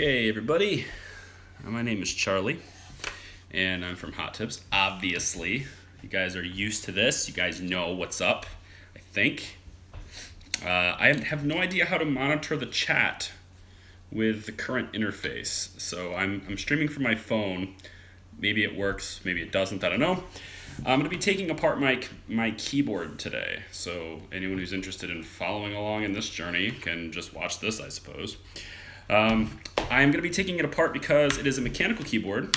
Okay, everybody. My name is Charlie, and I'm from Hot Tips. Obviously, you guys are used to this. You guys know what's up, I think. I have no idea how to monitor the chat with the current interface. So I'm streaming from my phone. Maybe it works, maybe it doesn't, I don't know. I'm going to be taking apart my keyboard today. So anyone who's interested in following along in this journey can just watch this, I suppose. I'm going to be taking it apart because it is a mechanical keyboard,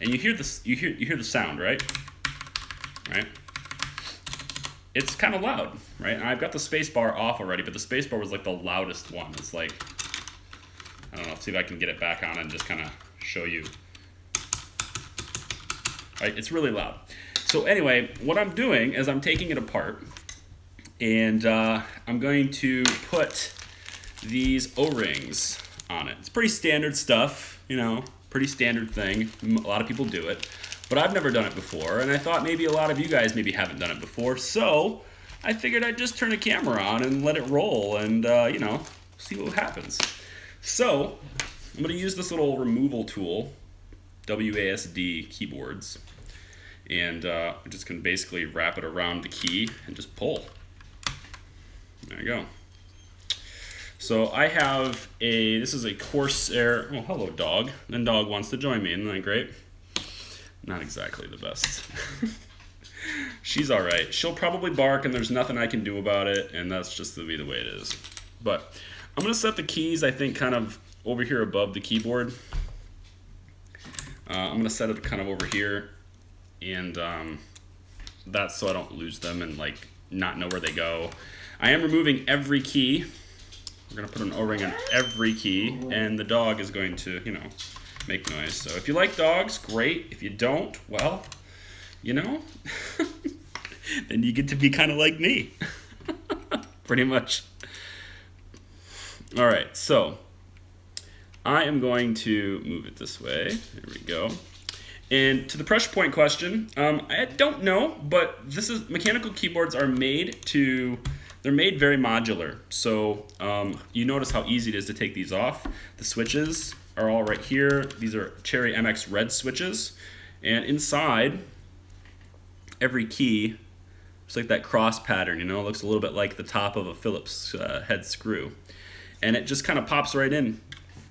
and you hear this. You hear the sound, right? Right. It's kind of loud, right? And I've got the space bar off already, but the space bar was like the loudest one. It's like, I don't know. See if I can get it back on and just kind of show you. Right, it's really loud. So anyway, what I'm doing is I'm taking it apart, and I'm going to put these O-rings on it. It's pretty standard stuff, you know, pretty standard thing. A lot of people do it, but I've never done it before, and I thought maybe a lot of you guys maybe haven't done it before, so I figured I'd just turn a camera on and let it roll and, you know, see what happens. So I'm going to use this little removal tool, WASD keyboards, and I'm just going to basically wrap it around the key and just pull. There you go. So I have this is a Corsair, oh hello dog, and dog wants to join me, isn't that great? Not exactly the best. She's alright, she'll probably bark and there's nothing I can do about it, and that's just the way it is. But I'm going to set the keys, I think, kind of over here above the keyboard. I'm going to set it kind of over here, and that's so I don't lose them and like not know where they go. I am removing every key. We're going to put an O-ring on every key, and the dog is going to, you know, make noise. So if you like dogs, great. If you don't, well, you know, then you get to be kind of like me. Pretty much. All right, so I am going to move it this way. There we go. And to the pressure point question, I don't know, but mechanical keyboards are they're made very modular. So you notice how easy it is to take these off. The switches are all right here. These are Cherry MX red switches. And inside every key, it's like that cross pattern, you know, it looks a little bit like the top of a Phillips head screw. And it just kind of pops right in,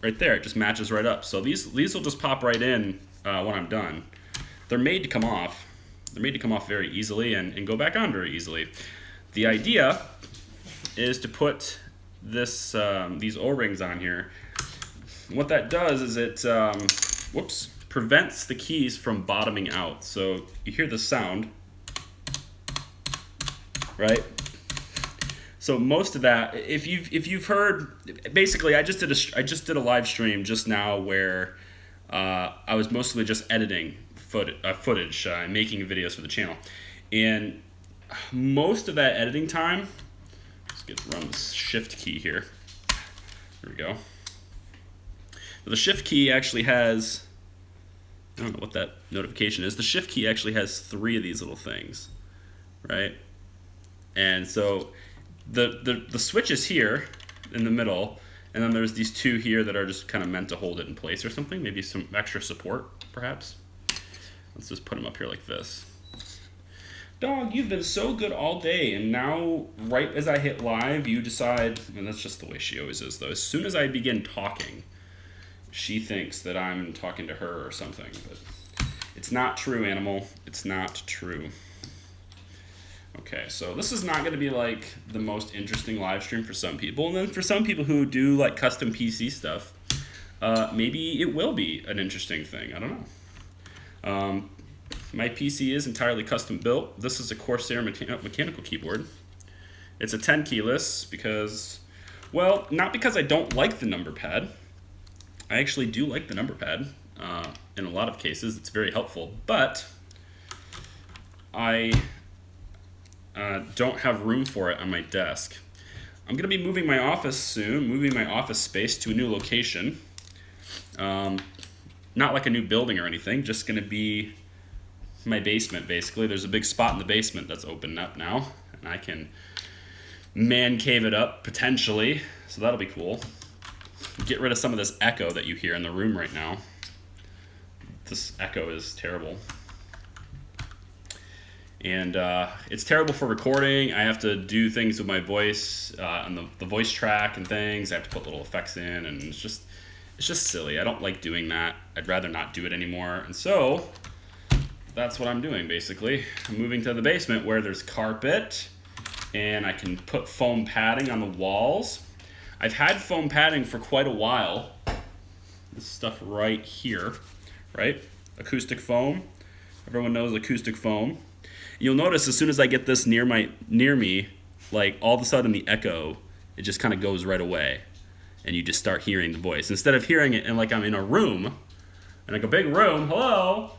right there. It just matches right up. So these will just pop right in when I'm done. They're made to come off. They're made to come off very easily and go back on very easily. The idea is to put these O-rings on here. And what that does is it prevents the keys from bottoming out. So you hear the sound, right? So most of that, if you've heard, basically, I just did a live stream just now where I was mostly just editing footage, making videos for the channel, and most of that editing time, let's run the shift key here. There we go. So the shift key actually has, I don't know what that notification is. The shift key actually has 3 of these little things, right? And so the switch is here in the middle, and then there's these 2 here that are just kind of meant to hold it in place or something. Maybe some extra support, perhaps. Let's just put them up here like this. Dog, you've been so good all day, and now, right as I hit live, you decide, and that's just the way she always is, though. As soon as I begin talking, she thinks that I'm talking to her or something, but it's not true, animal. It's not true. Okay, so this is not going to be like the most interesting live stream for some people, and then for some people who do like custom PC stuff, maybe it will be an interesting thing. I don't know. My PC is entirely custom built. This is a Corsair mechanical keyboard. It's a 10 keyless because, well, not because I don't like the number pad. I actually do like the number pad. In a lot of cases, it's very helpful, but I don't have room for it on my desk. I'm going to be moving my office soon, moving my office space to a new location. Not like a new building or anything, just going to be my basement, basically. There's a big spot in the basement that's opened up now, and I can man cave it up, potentially, so that'll be cool. get rid of some of this echo that you hear in the room right now. This echo is terrible. And it's terrible for recording. I have to do things with my voice on the voice track and things. I have to put little effects in, and it's just silly. I don't like doing that. I'd rather not do it anymore. And so that's what I'm doing, basically. I'm moving to the basement where there's carpet, and I can put foam padding on the walls. I've had foam padding for quite a while. This stuff right here, right? Acoustic foam. Everyone knows acoustic foam. You'll notice as soon as I get this near me, like all of a sudden the echo, it just kind of goes right away, and you just start hearing the voice instead of hearing it and like I'm in a room, in like a big room. Hello,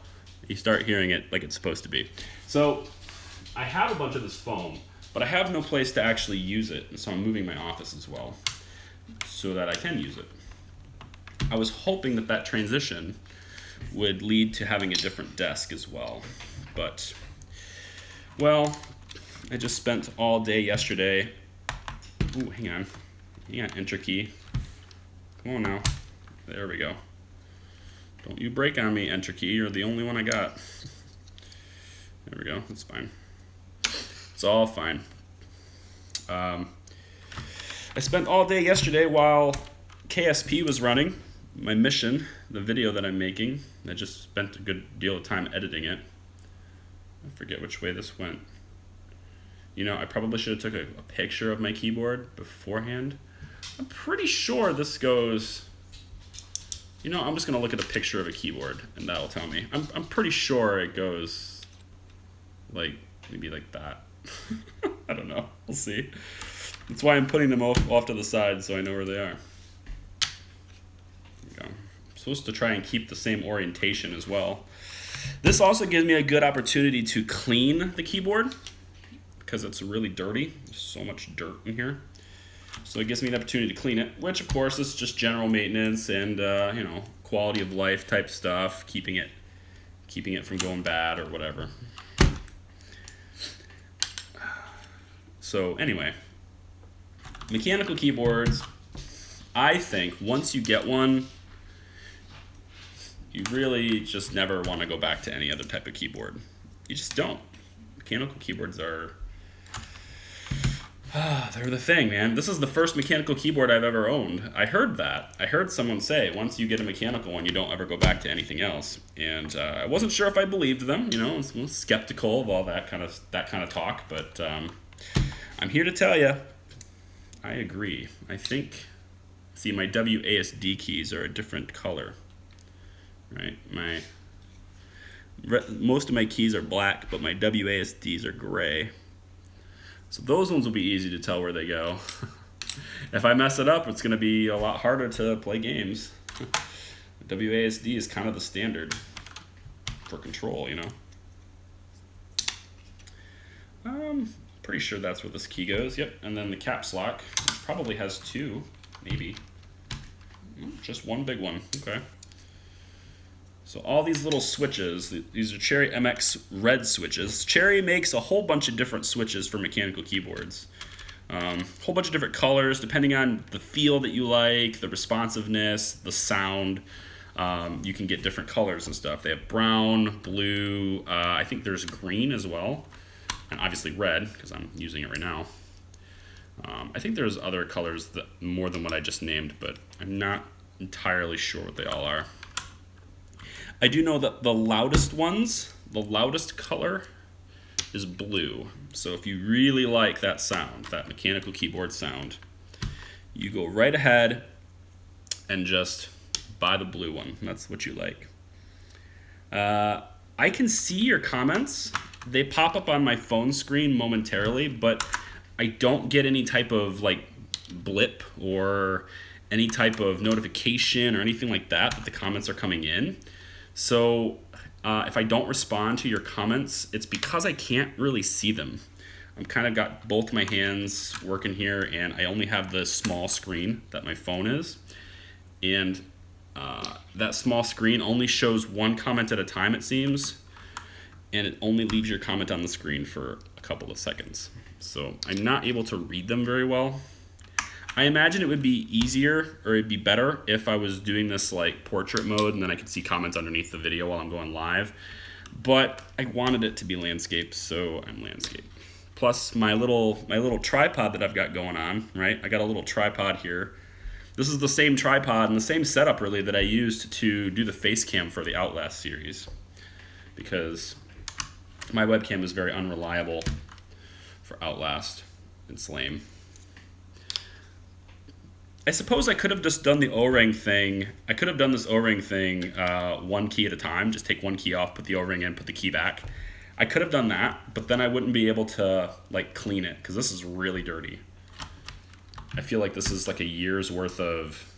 you start hearing it like it's supposed to be. So I have a bunch of this foam, but I have no place to actually use it, and so I'm moving my office as well so that I can use it. I was hoping that transition would lead to having a different desk as well, but. Well, I just spent all day yesterday. Ooh, hang on, enter key. Come on now. There we go. Don't you break on me, enter key. You're the only one I got. There we go. That's fine. It's all fine. I spent all day yesterday while KSP was running. My mission, the video that I'm making. I just spent a good deal of time editing it. I forget which way this went. You know, I probably should have took a picture of my keyboard beforehand. I'm pretty sure this goes... You know, I'm just going to look at a picture of a keyboard, and that'll tell me. I'm pretty sure it goes, like, maybe like that. I don't know. We'll see. That's why I'm putting them off to the side so I know where they are. There we go. I'm supposed to try and keep the same orientation as well. This also gives me a good opportunity to clean the keyboard because it's really dirty. There's so much dirt in here. So it gives me an opportunity to clean it, which of course is just general maintenance and you know, quality of life type stuff, keeping it from going bad or whatever. So anyway, mechanical keyboards, I think once you get one, you really just never want to go back to any other type of keyboard. You just don't. Mechanical keyboards are... they're the thing, man. This is the first mechanical keyboard I've ever owned. I heard that. I heard someone say, once you get a mechanical one, you don't ever go back to anything else. And I wasn't sure if I believed them. You know, I was skeptical of all that kind of talk. But I'm here to tell you, I agree. I think... See, my WASD keys are a different color. Right, most of my keys are black, but my WASDs are gray. So those ones will be easy to tell where they go. If I mess it up, it's going to be a lot harder to play games. WASD is kind of the standard for control, you know. Pretty sure that's where this key goes. Yep, and then the caps lock probably has two, maybe. Just one big one. Okay. So all these little switches, these are Cherry MX red switches. Cherry makes a whole bunch of different switches for mechanical keyboards. Whole bunch of different colors depending on the feel that you like, the responsiveness, the sound. You can get different colors and stuff. They have brown, blue, I think there's green as well, and obviously red because I'm using it right now. I think there's other colors that more than what I just named, but I'm not entirely sure what they all are. I do know that the loudest ones, the loudest color is blue. So if you really like that sound, that mechanical keyboard sound, you go right ahead and just buy the blue one. That's what you like. I can see your comments. They pop up on my phone screen momentarily, but I don't get any type of like blip or any type of notification or anything like that the comments are coming in. So if I don't respond to your comments, it's because I can't really see them. I'm kind of got both my hands working here, and I only have the small screen that my phone is. And that small screen only shows one comment at a time, it seems. And it only leaves your comment on the screen for a couple of seconds. So I'm not able to read them very well. I imagine it would be easier, or it'd be better if I was doing this like portrait mode and then I could see comments underneath the video while I'm going live. But I wanted it to be landscape, so I'm landscape. Plus my little tripod that I've got going on, right? I got a little tripod here. This is the same tripod and the same setup really that I used to do the face cam for the Outlast series, because my webcam is very unreliable for Outlast. It's lame. I suppose I could have just done the O-ring thing. I could have done this O-ring thing one key at a time. Just take one key off, put the O-ring in, put the key back. I could have done that, but then I wouldn't be able to like clean it because this is really dirty. I feel like this is like a year's worth of,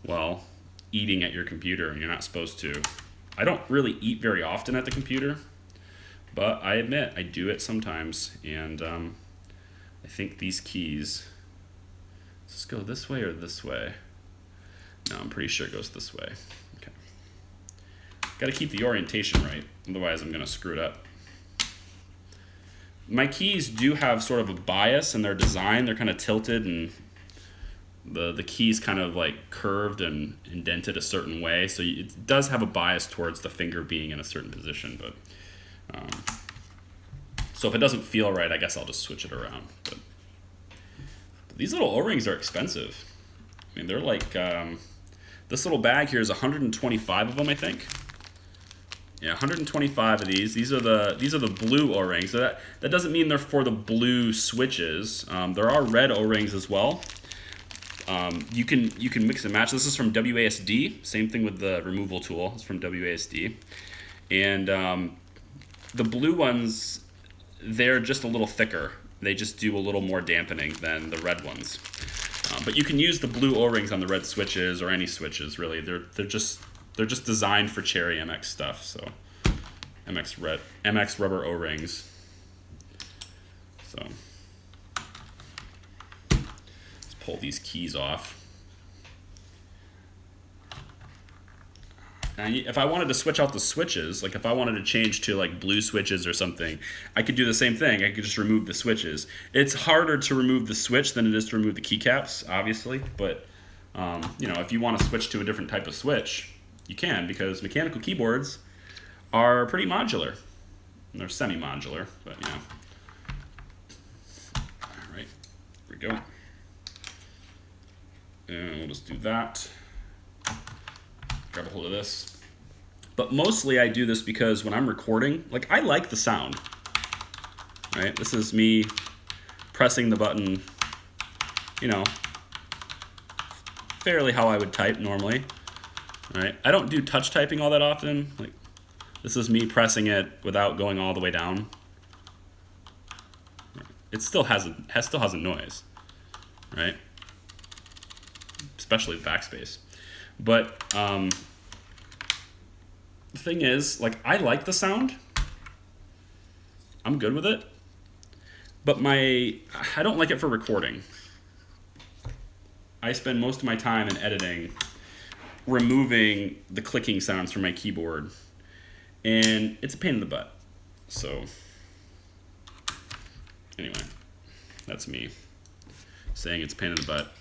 well, eating at your computer, and you're not supposed to. I don't really eat very often at the computer, but I admit I do it sometimes, and I think these keys, does this go this way or this way? No, I'm pretty sure it goes this way. Okay. Got to keep the orientation right, otherwise I'm going to screw it up. My keys do have sort of a bias in their design. They're kind of tilted, and the keys kind of like curved and indented a certain way, so it does have a bias towards the finger being in a certain position. But so if it doesn't feel right, I guess I'll just switch it around. But these little O-rings are expensive. I mean, they're like this little bag here is 125 of them, I think. Yeah, 125 of these. These are the blue O-rings. So that doesn't mean they're for the blue switches. There are red O-rings as well. You can mix and match. This is from WASD. Same thing with the removal tool. It's from WASD. And the blue ones, they're just a little thicker. They just do a little more dampening than the red ones. But you can use the blue O-rings on the red switches or any switches, really. They're just designed for Cherry MX stuff. So MX rubber O-rings. So let's pull these keys off. And if I wanted to switch out the switches, like if I wanted to change to like blue switches or something, I could do the same thing. I could just remove the switches. It's harder to remove the switch than it is to remove the keycaps, obviously. But you know, if you want to switch to a different type of switch, you can, because mechanical keyboards are pretty modular. They're semi-modular, but you know. All right, here we go. And we'll just do that. Grab a hold of this. But mostly I do this because when I'm recording, like I like the sound, right? This is me pressing the button, you know, fairly how I would type normally, right? I don't do touch typing all that often. Like this is me pressing it without going all the way down. It still has a noise, right? Especially the backspace. But the thing is, like, I like the sound. I'm good with it. But I don't like it for recording. I spend most of my time in editing removing the clicking sounds from my keyboard. And it's a pain in the butt. So, anyway, that's me saying it's a pain in the butt.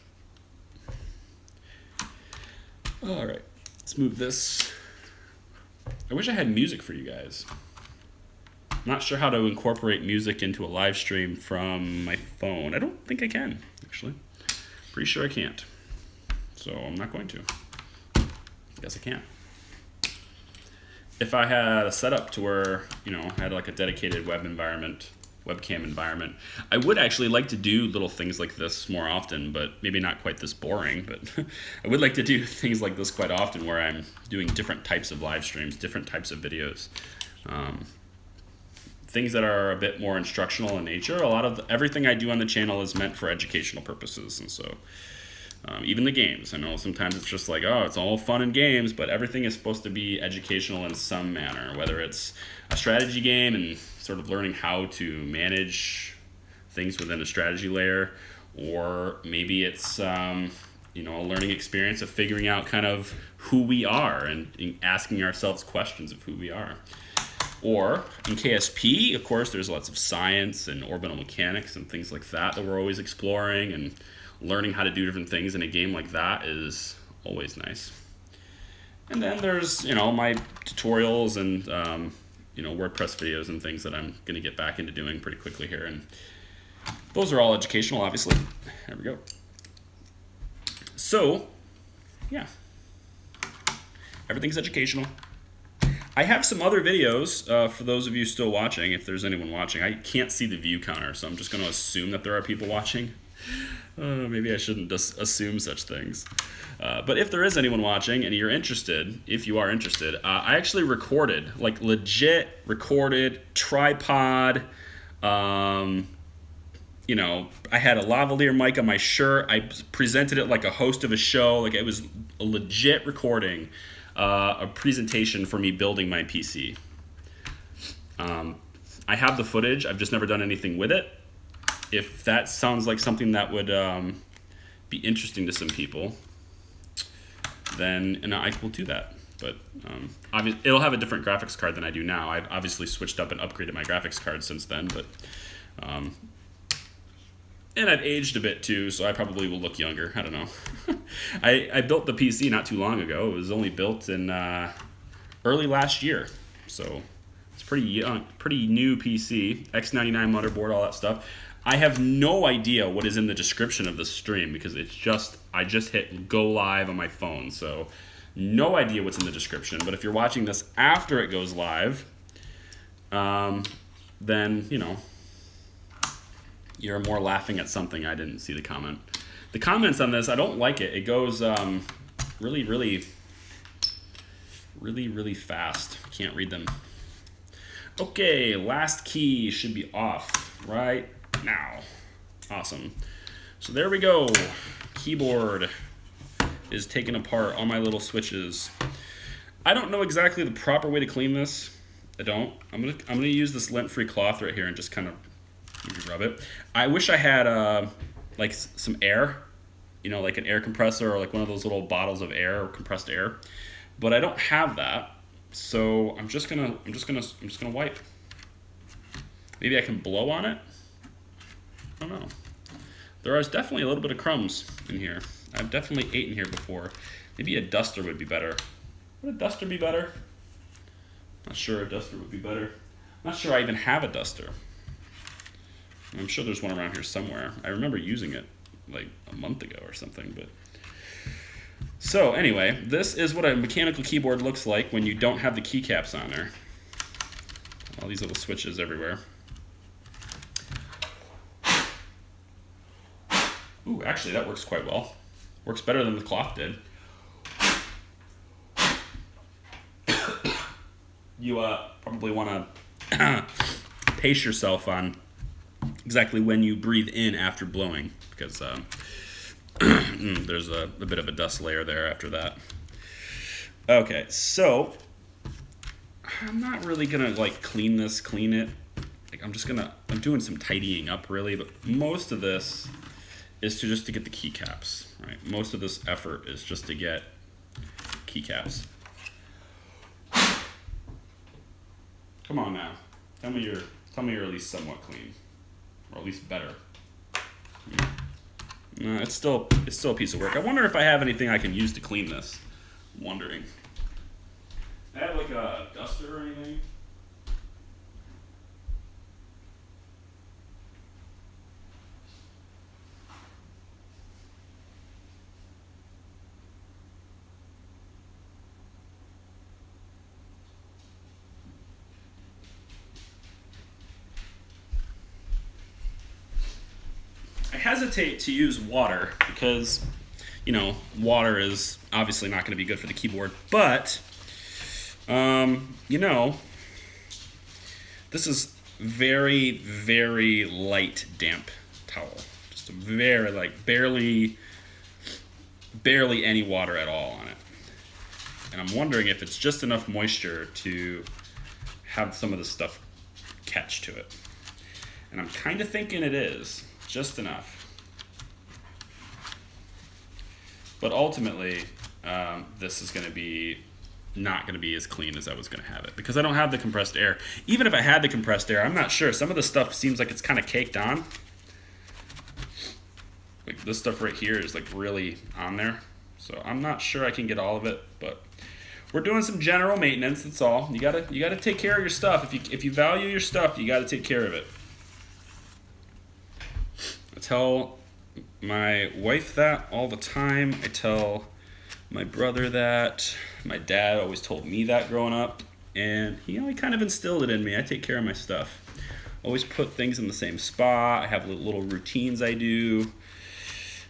All right, let's move this. I wish I had music for you guys. I'm not sure how to incorporate music into a live stream from my phone. I don't think I can, actually. Pretty sure I can't. So I'm not going to. I guess I can't. If I had a setup to where, you know, I had like a dedicated webcam environment, I would actually like to do little things like this more often, but maybe not quite this boring, but I would like to do things like this quite often where I'm doing different types of live streams, different types of videos, things that are a bit more instructional in nature. A lot of everything I do on the channel is meant for educational purposes, and so even the games. I know sometimes it's just like, oh, it's all fun and games, but everything is supposed to be educational in some manner, whether it's a strategy game and sort of learning how to manage things within a strategy layer, or maybe it's you know, a learning experience of figuring out kind of who we are and asking ourselves questions of who we are. Or in KSP, of course, there's lots of science and orbital mechanics and things like that we're always exploring, and learning how to do different things in a game like that is always nice. And then there's, my tutorials and, WordPress videos and things that I'm going to get back into doing pretty quickly here. And those are all educational, obviously. There we go. So, yeah. Everything's educational. I have some other videos for those of you still watching, if there's anyone watching. I can't see the view counter, so I'm just going to assume that there are people watching. Maybe I shouldn't just assume such things. But if there is anyone watching and you're interested, if you are interested, I actually recorded, like legit recorded, tripod, I had a lavalier mic on my shirt. I presented it like a host of a show. Like it was a legit recording, a presentation for me building my PC. I have the footage. I've just never done anything with it. If that sounds like something that would be interesting to some people, then I will do that. But it'll have a different graphics card than I do now. I've obviously switched up and upgraded my graphics card since then. But and I've aged a bit too, so I probably will look younger. I don't know. I built the PC not too long ago. It was only built in early last year, so it's pretty young, pretty new PC. X99 motherboard, all that stuff. I have no idea what is in the description of the stream because I just hit go live on my phone, so no idea what's in the description. But if you're watching this after it goes live, then you're more laughing at something. I didn't see the comment. The comments on this, I don't like it. It goes really, really, really, really fast. Can't read them. Okay, last key should be off right now. Awesome. So there we go. Keyboard is taken apart, all my little switches. I don't know exactly the proper way to clean this. I don't. I'm gonna use this lint-free cloth right here and just kind of rub it. I wish I had like some air, like an air compressor or like one of those little bottles of air or compressed air, but I don't have that. So I'm just gonna wipe. Maybe I can blow on it. I don't know. There is definitely a little bit of crumbs in here. I've definitely eaten here before. Maybe a duster would be better. Would a duster be better? Not sure a duster would be better. Not sure I even have a duster. I'm sure there's one around here somewhere. I remember using it like a month ago or something. But so anyway, this is what a mechanical keyboard looks like when you don't have the keycaps on there. All these little switches everywhere. Ooh, actually that works quite well. Works better than the cloth did. You probably want to pace yourself on exactly when you breathe in after blowing, because there's a bit of a dust layer there after that. Okay, so I'm not really gonna like clean it. Like I'm doing some tidying up really, but most of this is just to get the keycaps, right? Most of this effort is just to get keycaps. Come on now, tell me you're at least somewhat clean, or at least better. No, it's still a piece of work. I wonder if I have anything I can use to clean this. I'm wondering. I have like a duster or anything. I hesitate to use water because, water is obviously not going to be good for the keyboard. But, this is very, very light damp towel. Just a very light, barely any water at all on it. And I'm wondering if it's just enough moisture to have some of the stuff catch to it. And I'm kind of thinking it is. Just enough. But ultimately, this is going to be not going to be as clean as I was going to have it because I don't have the compressed air. Even if I had the compressed air, I'm not sure. Some of the stuff seems like it's kind of caked on. like this stuff right here is like really on there. So I'm not sure I can get all of it, but we're doing some general maintenance. That's all. You gotta take care of your stuff. If you value your stuff, you gotta take care of it. I tell my wife that all the time. I tell my brother that. My dad always told me that growing up, and he kind of instilled it in me. I take care of my stuff. Always put things in the same spot. I have little routines I do.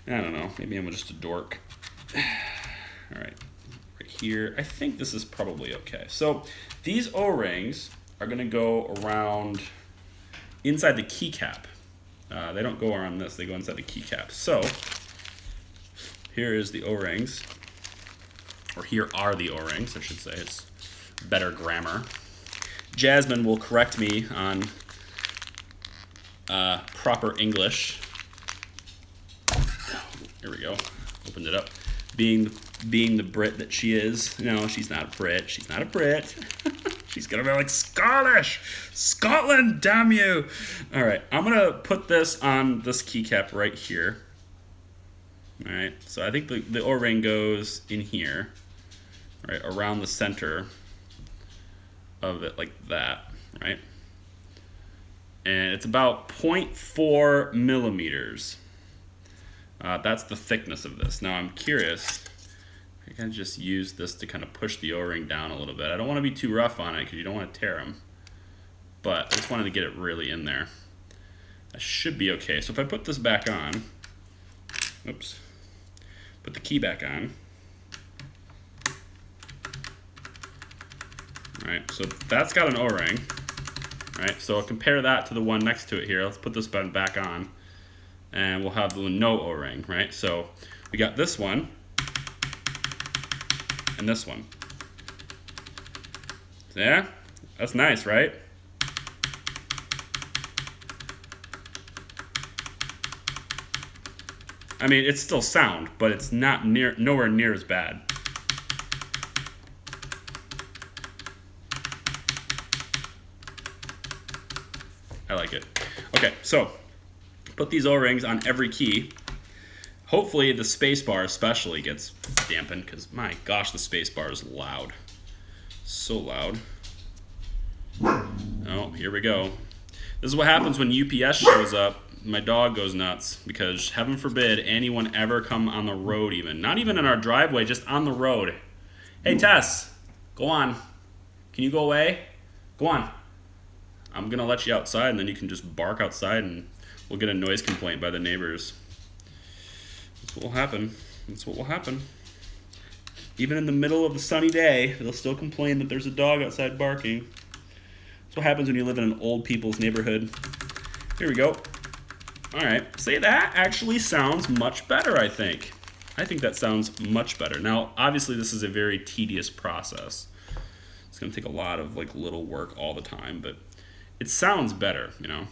I don't know. Maybe I'm just a dork. All right. Here. I think this is probably okay. So these O-rings are going to go around inside the keycap. They don't go around this. They go inside the keycap. So here is the O-rings. Or here are the O-rings, I should say. It's better grammar. Jasmine will correct me on proper English. Here we go. Opened it up. Being the Brit that she is. No, she's not a Brit. She's not a Brit. She's gonna be like, Scottish! Scotland, damn you! Alright, I'm gonna put this on this keycap right here. Alright, so I think the O-ring goes in here. Right, around the center of it like that, right? And it's about 0.4 millimeters. That's the thickness of this. Now I'm curious, I can just use this to kind of push the O-ring down a little bit. I don't want to be too rough on it because you don't want to tear them. But I just wanted to get it really in there. I should be okay. So if I put this back on, oops, put the key back on. Right, so that's got an O-ring. Right, so I'll compare that to the one next to it here. Let's put this button back on. And we'll have the no O-ring, right? So we got this one and this one. Yeah, that's nice, right? I mean, it's still sound, but it's not nowhere near as bad. I like it. Okay, so put these O-rings on every key. Hopefully the space bar especially gets dampened because my gosh, the space bar is loud. So loud. Oh, here we go. This is what happens when UPS shows up. My dog goes nuts because heaven forbid anyone ever come on the road even. Not even in our driveway, just on the road. Hey Tess, go on. Can you go away? Go on. I'm gonna let you outside and then you can just bark outside and we'll get a noise complaint by the neighbors. That's what will happen. That's what will happen. Even in the middle of a sunny day, they'll still complain that there's a dog outside barking. That's what happens when you live in an old people's neighborhood. Here we go. All right, say that actually sounds much better, I think. I think that sounds much better. Now, obviously this is a very tedious process. It's gonna take a lot of like little work all the time, but it sounds better, you know?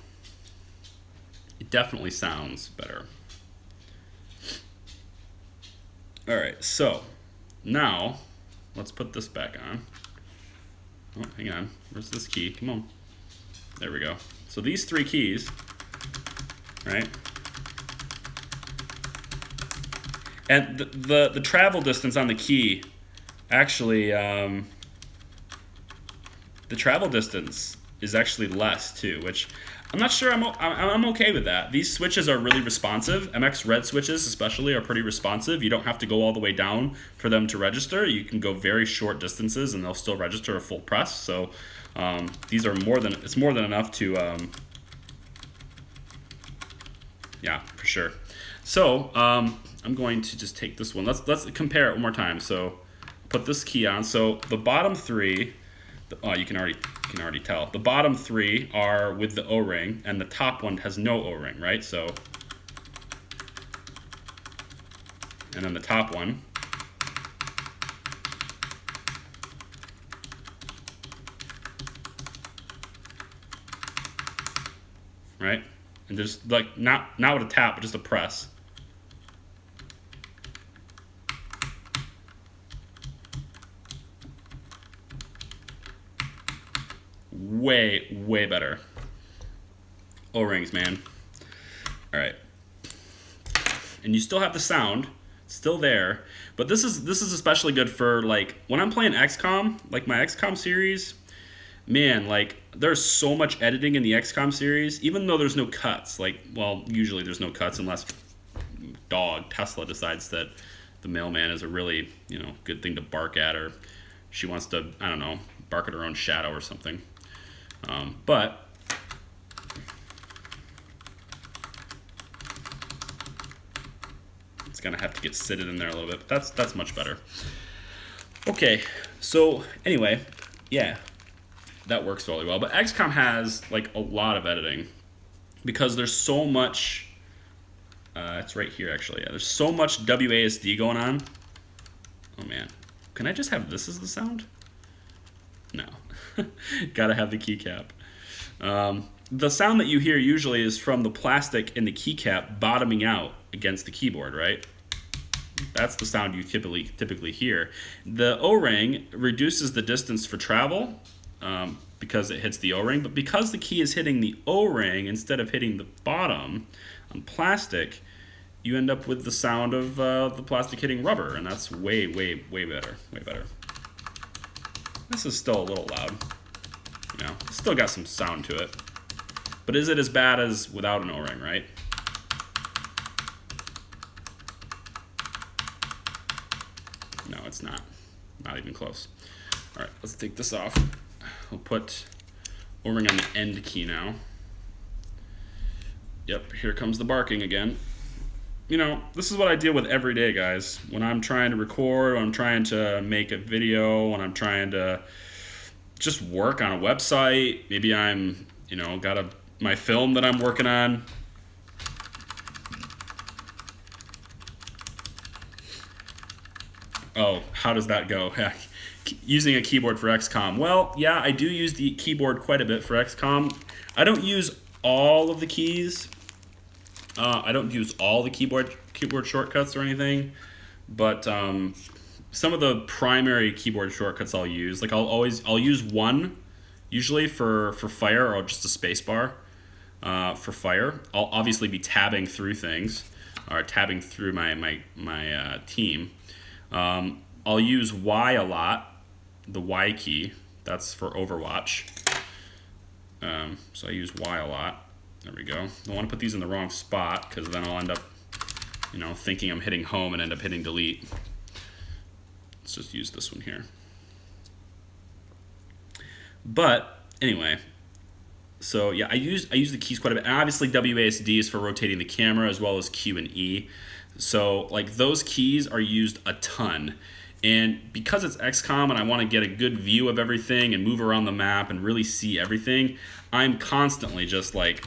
It definitely sounds better. All right, so now let's put this back on. Oh, hang on, where's this key? Come on. There we go. So these three keys, right? And the travel distance on the key, actually, the travel distance is actually less too, which I'm not sure I'm okay with that. These switches are really responsive. MX Red switches especially are pretty responsive. You don't have to go all the way down for them to register. You can go very short distances and they'll still register a full press. So these are it's more than enough to, yeah, for sure. So I'm going to just take this one. Let's compare it one more time. So put this key on. So the bottom three, oh, you can already tell. The bottom three are with the O-ring, and the top one has no O-ring, right? So, and then the top one. Right? And just like, not with a tap, but just a press. Way better. O-rings, man. All right. and you still have the sound, still there. But this is especially good for like when I'm playing XCOM, like my XCOM series. Man, like there's so much editing in the XCOM series, even though there's no cuts. Like, well, usually there's no cuts unless dog Tesla decides that the mailman is a really, good thing to bark at, or she wants to, I don't know, bark at her own shadow or something. But it's gonna have to get sitted in there a little bit. But that's much better. Okay, so anyway, yeah, that works really well. But XCOM has like a lot of editing because there's so much. It's right here actually. Yeah, there's so much WASD going on. Oh man, can I just have this as the sound? No, gotta have the keycap. The sound that you hear usually is from the plastic in the keycap bottoming out against the keyboard, right? That's the sound you typically hear. The O-ring reduces the distance for travel because it hits the O-ring, but because the key is hitting the O-ring instead of hitting the bottom on plastic, you end up with the sound of the plastic hitting rubber, and that's way better, way better. This is still a little loud, it's still got some sound to it. But is it as bad as without an O-ring, right? No, it's not. Not even close. All right, let's take this off. We'll put O-ring on the end key now. Yep, here comes the barking again. This is what I deal with every day, guys. When I'm trying to record, when I'm trying to make a video, when I'm trying to just work on a website. Maybe I'm, got my film that I'm working on. Oh, how does that go? Using a keyboard for XCOM. Well, yeah, I do use the keyboard quite a bit for XCOM. I don't use all of the keys. I don't use all the keyboard shortcuts or anything, but some of the primary keyboard shortcuts I'll use. Like I'll use one, usually for fire, or just a space bar for fire. I'll obviously be tabbing through things, or tabbing through my team. I'll use Y a lot, the Y key. That's for Overwatch. So I use Y a lot. There we go. I want to put these in the wrong spot because then I'll end up, thinking I'm hitting home and end up hitting delete. Let's just use this one here. But anyway, so yeah, I use the keys quite a bit. And obviously WASD is for rotating the camera, as well as Q and E. So like those keys are used a ton. And because it's XCOM and I want to get a good view of everything and move around the map and really see everything, I'm constantly just like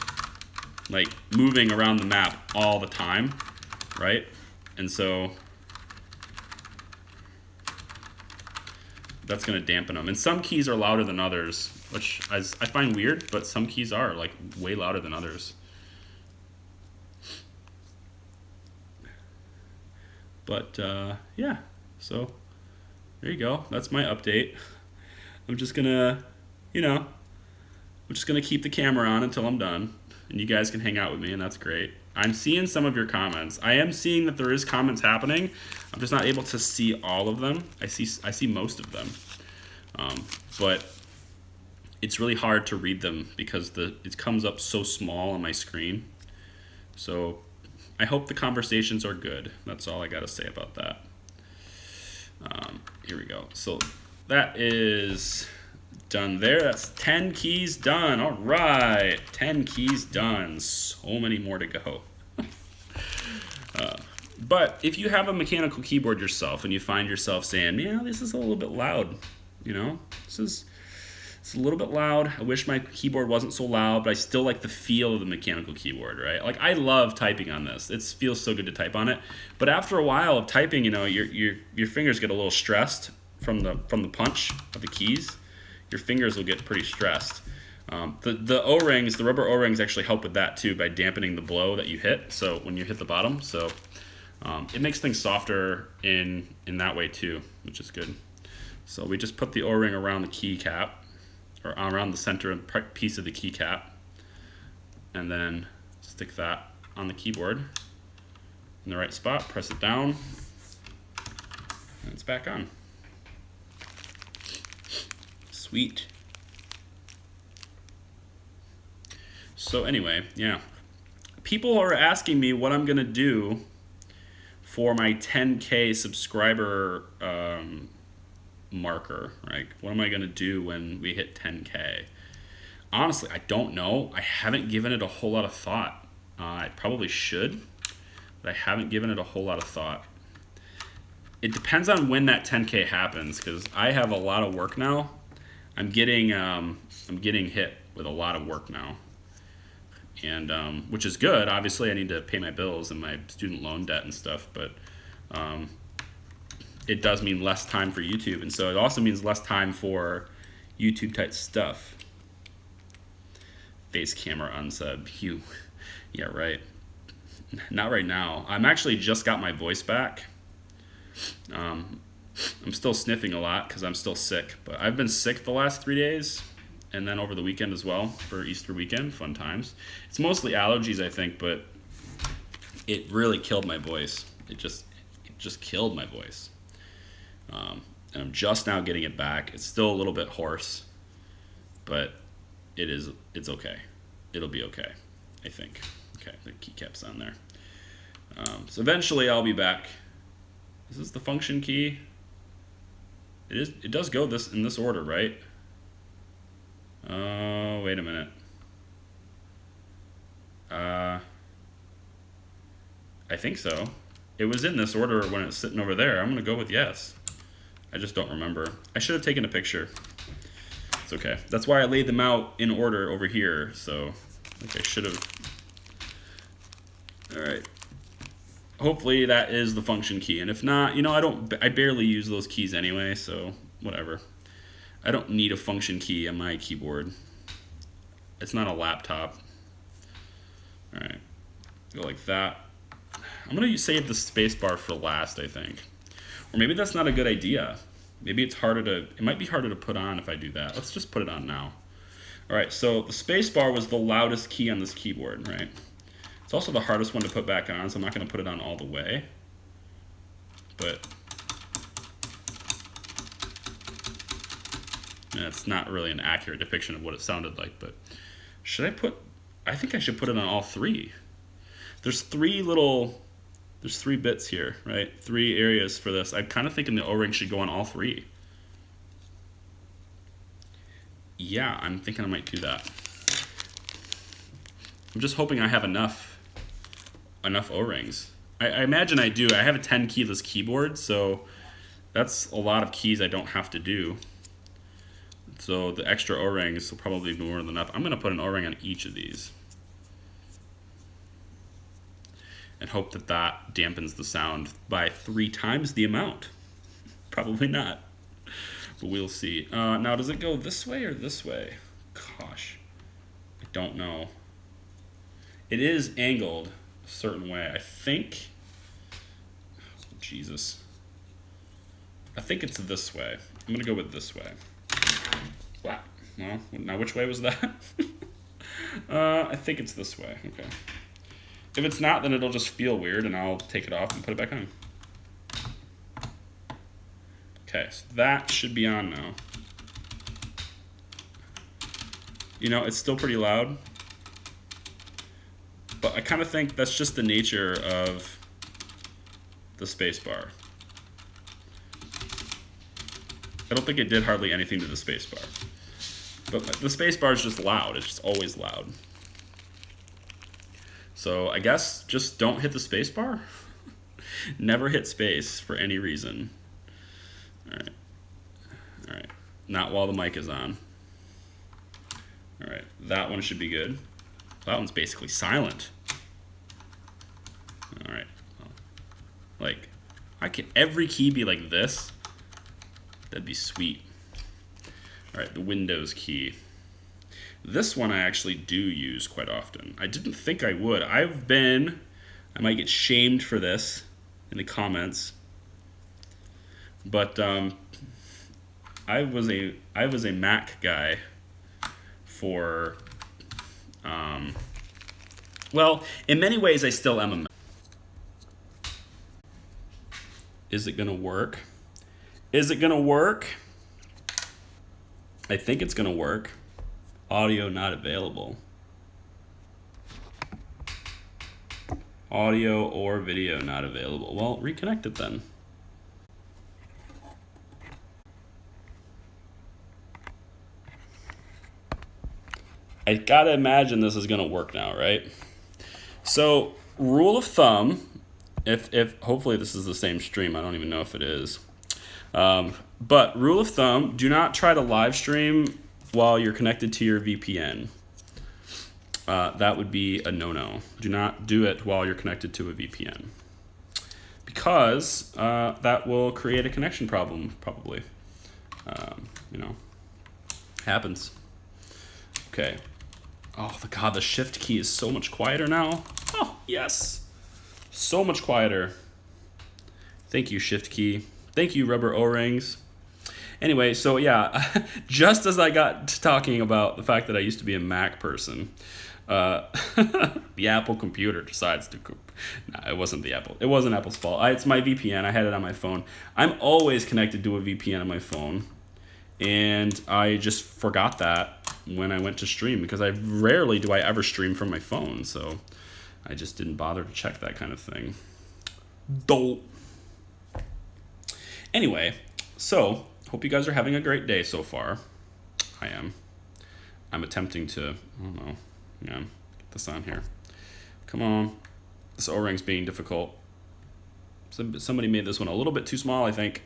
moving around the map all the time, right? And so that's going to dampen them. And some keys are louder than others, which I find weird, but some keys are like way louder than others. But yeah, so there you go. That's my update. I'm just gonna, I'm just gonna keep the camera on until I'm done, and you guys can hang out with me, and that's great. I'm seeing some of your comments. I am seeing that there is comments happening. I'm just not able to see all of them. I see most of them, but it's really hard to read them because it comes up so small on my screen. So I hope the conversations are good. That's all I gotta say about that. Here we go. So that is done there. That's 10 keys done. All right, 10 keys done. So many more to go. But if you have a mechanical keyboard yourself and you find yourself saying, yeah, this is a little bit loud, it's a little bit loud. I wish my keyboard wasn't so loud, but I still like the feel of the mechanical keyboard, right? Like I love typing on this. It feels so good to type on it. But after a while of typing, your fingers get a little stressed from the punch of the keys. Your fingers will get pretty stressed. The O-rings, the rubber O-rings actually help with that too by dampening the blow that you hit. So when you hit the bottom, so it makes things softer in that way too, which is good. So we just put the O-ring around the keycap, or around the center piece of the keycap, and then stick that on the keyboard. in the right spot, press it down, and it's back on. Sweet. So anyway, yeah. People are asking me what I'm gonna do for my 10K subscriber marker, right? What am I gonna do when we hit 10K? Honestly, I don't know. I haven't given it a whole lot of thought. I probably should, but I haven't given it a whole lot of thought. It depends on when that 10K happens, because I have a lot of work now. I'm getting hit with a lot of work now, and which is good. Obviously, I need to pay my bills and my student loan debt and stuff, but it does mean less time for YouTube, and so it also means less time for YouTube type stuff. Face camera unsub. Yeah, right. Not right now. I'm actually just got my voice back. I'm still sniffing a lot because I'm still sick, but I've been sick the last 3 days, and then over the weekend as well for Easter weekend. Fun times. It's mostly allergies, I think, but it really killed my voice. It just killed my voice. And I'm just now getting it back. It's still a little bit hoarse, but it's okay. It'll be okay, I think. Okay, the keycaps on there. So eventually I'll be back. Is this the function key? It is. It does go in this order, right? Oh, wait a minute. I think so. It was in this order when it's sitting over there. I'm gonna go with yes. I just don't remember. I should have taken a picture. It's okay. That's why I laid them out in order over here. So, like I should have. All right. Hopefully that is the function key, and if not, I barely use those keys anyway, so whatever. I don't need a function key on my keyboard. It's not a laptop. All right, go like that. I'm gonna save the spacebar for last, I think, or maybe that's not a good idea. Maybe it might be harder to put on if I do that. Let's just put it on now. All right, so the spacebar was the loudest key on this keyboard, right? It's also the hardest one to put back on, so I'm not going to put it on all the way. But it's not really an accurate depiction of what it sounded like. But I think I should put it on all three. There's three bits here, right? 3 areas for this. I'm kind of thinking the O-ring should go on all 3. Yeah, I'm thinking I might do that. I'm just hoping I have enough O-rings. I imagine I do. I have a 10 keyless keyboard, so that's a lot of keys I don't have to do. So the extra O-rings will probably be more than enough. I'm going to put an O-ring on each of these and hope that dampens the sound by 3 times the amount. Probably not, but we'll see. Now, does it go this way or this way? Gosh, I don't know. It is angled a certain way, I think. Jesus. I think it's this way. I'm gonna go with this way. Wow. Well, now which way was that? I think it's this way. Okay. If it's not, then it'll just feel weird, and I'll take it off and put it back on. Okay, so that should be on now. It's still pretty loud. But I kind of think that's just the nature of the spacebar. I don't think it did hardly anything to the spacebar. But the spacebar is just loud. It's just always loud. So I guess just don't hit the spacebar. Never hit space for any reason. All right. Not while the mic is on. All right, that one should be good. That one's basically silent. All right. Like, every key be like this. That'd be sweet. All right, the Windows key. This one I actually do use quite often. I didn't think I would. I might get shamed for this in the comments, but I was a Mac guy for, well, in many ways I still am a Mac. Is it gonna work? Is it gonna work? I think it's gonna work. Audio not available. Audio or video not available. Well, reconnect it then. I gotta imagine this is gonna work now, right? So, rule of thumb, if hopefully this is the same stream, I don't even know if it is. But rule of thumb, do not try to live stream while you're connected to your VPN. That would be a no-no. Do not do it while you're connected to a VPN. Because that will create a connection problem, probably. You know, happens. Okay. Oh, God, the shift key is so much quieter now. Oh, yes. So much quieter. Thank you, shift key. Thank you, rubber O-rings. Anyway, so yeah, just as I got to talking about the fact that I used to be a Mac person, the Apple computer decides to... Nah, it wasn't the Apple. It wasn't Apple's fault. It's my VPN. I had it on my phone. I'm always connected to a VPN on my phone. And I just forgot that when I went to stream, because rarely do I ever stream from my phone, so I just didn't bother to check that kind of thing. Dope. Anyway, so hope you guys are having a great day so far. I am. I'm attempting to, I don't know, yeah, get this on here. Come on. This O-ring's being difficult. Somebody made this one a little bit too small, I think.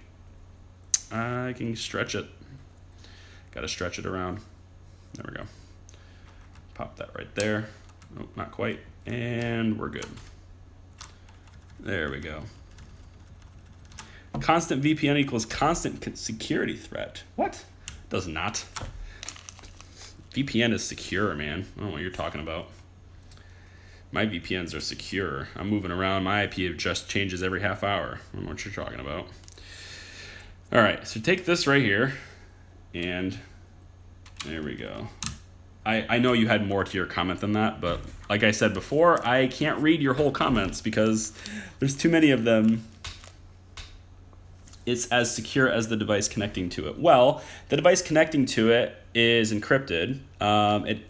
I can stretch it. Gotta stretch it around. There we go. Pop that right there. Nope, not quite. And we're good. There we go. Constant VPN equals constant security threat. What? Does not. VPN is secure, man. I don't know what you're talking about. My VPNs are secure. I'm moving around. My IP just changes every half hour. I don't know what you're talking about. All right, so take this right here, and there we go. I know you had more to your comment than that, but like I said before, I can't read your whole comments because there's too many of them. It's as secure as the device connecting to it. Well, the device connecting to it is encrypted.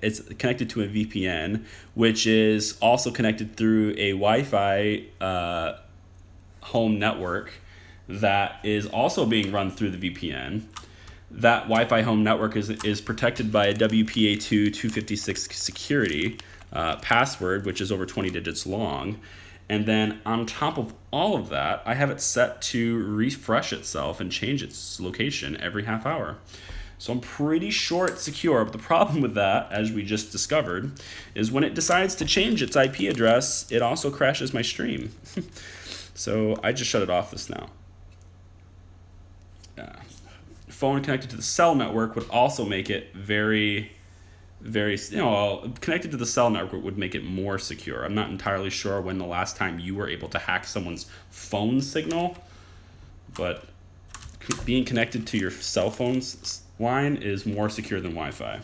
It's connected to a VPN, which is also connected through a Wi-Fi home network that is also being run through the VPN. That Wi-Fi home network is protected by a WPA2 256 security password, which is over 20 digits long. And then on top of all of that, I have it set to refresh itself and change its location every half hour. So I'm pretty sure it's secure. But the problem with that, as we just discovered, is when it decides to change its IP address, it also crashes my stream. So I just shut it off this now. Phone connected to the cell network would also make it very, connected to the cell network would make it more secure. I'm not entirely sure when the last time you were able to hack someone's phone signal, but being connected to your cell phone's line is more secure than Wi-Fi.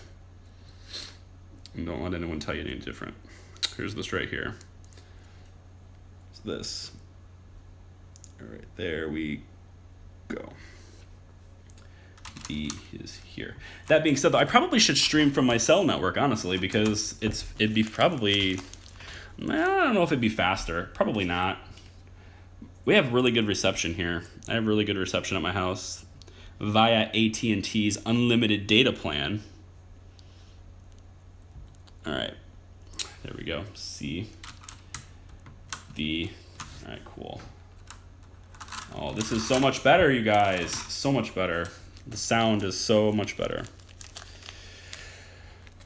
And don't let anyone tell you any different. Here's this right here. It's this. All right, there we go. Is here. That being said, though, I probably should stream from my cell network, honestly, because it'd be probably, I don't know if it'd be faster. Probably not. We have really good reception here. I have really good reception at my house via AT&T's unlimited data plan. All right, there we go. All right, cool. Oh, this is so much better, you guys. So much better. The sound is so much better.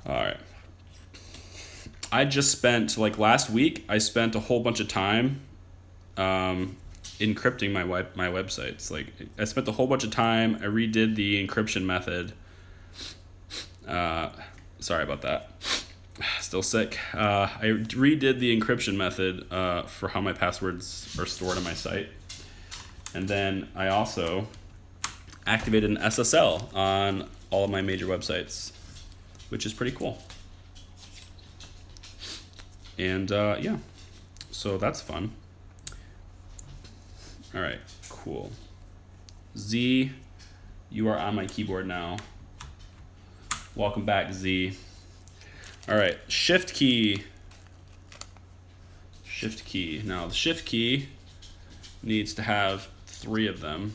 All right. I just spent, last week, I spent a whole bunch of time encrypting my websites. I spent a whole bunch of time. I redid the encryption method. Sorry about that. Still sick. I redid the encryption method for how my passwords are stored on my site. And then I also activated an SSL on all of my major websites, which is pretty cool. And yeah, so that's fun. All right, Cool. Z, you are on my keyboard now. Welcome back, Z. All right, shift key. Shift key. Now, the shift key needs to have 3 of them,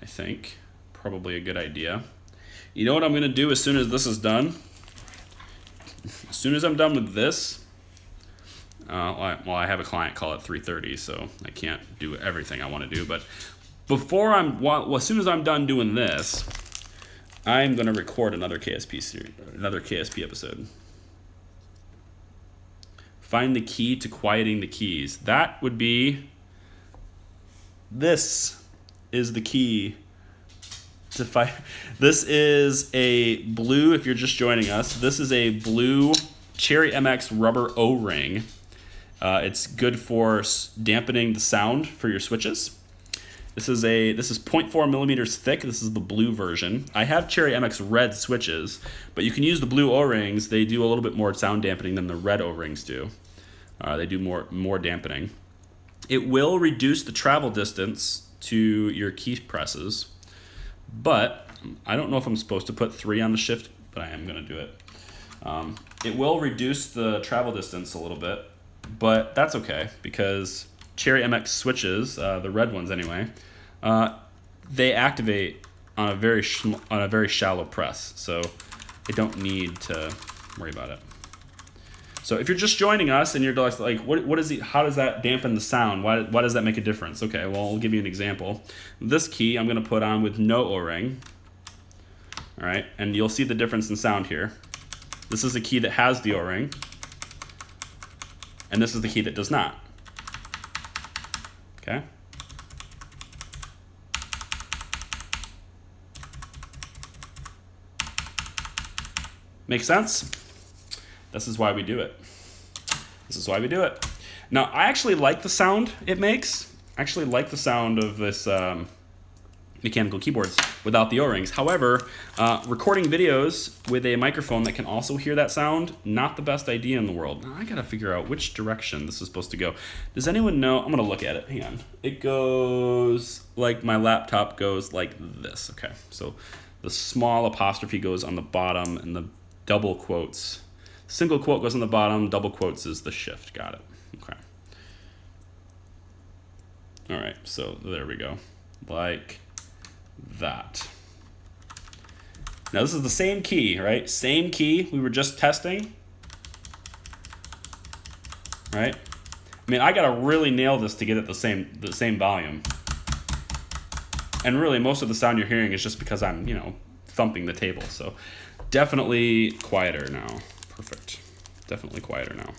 I think. Probably a good idea. You know what I'm gonna do as soon as this is done? As soon as I'm done with this, well, I have a client call at 3:30, so I can't do everything I want to do. But as soon as I'm done doing this, I'm gonna record another KSP series, another KSP episode. Find the key to quieting the keys. That would be. This is the key to fight. This is a blue. If you're just joining us, this is a blue Cherry MX rubber O-ring. It's good for dampening the sound for your switches. This is 0.4 millimeters thick. This is the blue version. I have Cherry MX red switches, but you can use the blue O-rings. They do a little bit more sound dampening than the red O-rings do. They do more dampening. It will reduce the travel distance to your key presses, but I don't know if I'm supposed to put 3 on the shift, but I am going to do it. It will reduce the travel distance a little bit, but that's okay because Cherry MX switches, the red ones anyway, they activate on a very shallow press, so I don't need to worry about it. So if you're just joining us and you're like, what is how does that dampen the sound? Why does that make a difference? Okay, well, I'll give you an example. This key I'm going to put on with no O-ring. All right, and you'll see the difference in sound here. This is the key that has the O-ring, and this is the key that does not. Okay. Make sense? This is why we do it. This is why we do it. Now, I actually like the sound it makes. I actually like the sound of this mechanical keyboards without the O-rings. However, recording videos with a microphone that can also hear that sound, not the best idea in the world. Now, I gotta figure out which direction this is supposed to go. Does anyone know? I'm gonna look at it. Hang on. It goes like my laptop goes like this. Okay, so the small apostrophe goes on the bottom and the double quotes. Single quote goes on the bottom, double quotes is the shift. Got it. Okay. All right, so there we go. Like that. Now this is the same key, right? Same key we were just testing. Right? I mean, I gotta really nail this to get it the same volume. And really, most of the sound you're hearing is just because I'm, thumping the table. So definitely quieter now. Perfect. Definitely quieter now.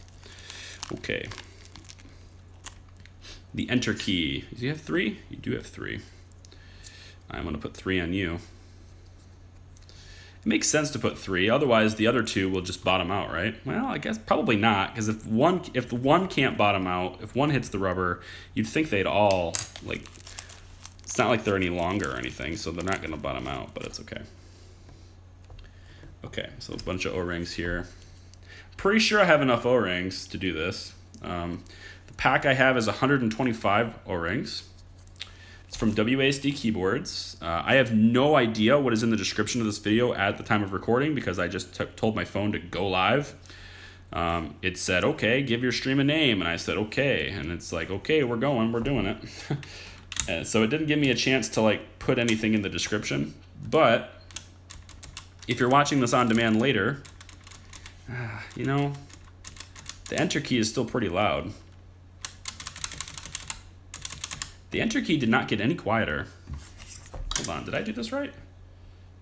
Okay. The enter key. Do you have 3? You do have 3. I'm going to put 3 on you. It makes sense to put 3. Otherwise, the other 2 will just bottom out, right? Well, I guess probably not, because if the one can't bottom out, if one hits the rubber, you'd think they'd all, it's not like they're any longer or anything, so they're not going to bottom out, but it's okay. Okay, so a bunch of O-rings here. Pretty sure I have enough O-rings to do this. The pack I have is 125 O-rings. It's from WASD Keyboards. I have no idea what is in the description of this video at the time of recording because I just told my phone to go live. It said, okay, give your stream a name. And I said, okay. And it's like, okay, we're doing it. So it didn't give me a chance to put anything in the description. But if you're watching this on demand later, the enter key is still pretty loud. The enter key did not get any quieter. Hold on, did I do this right?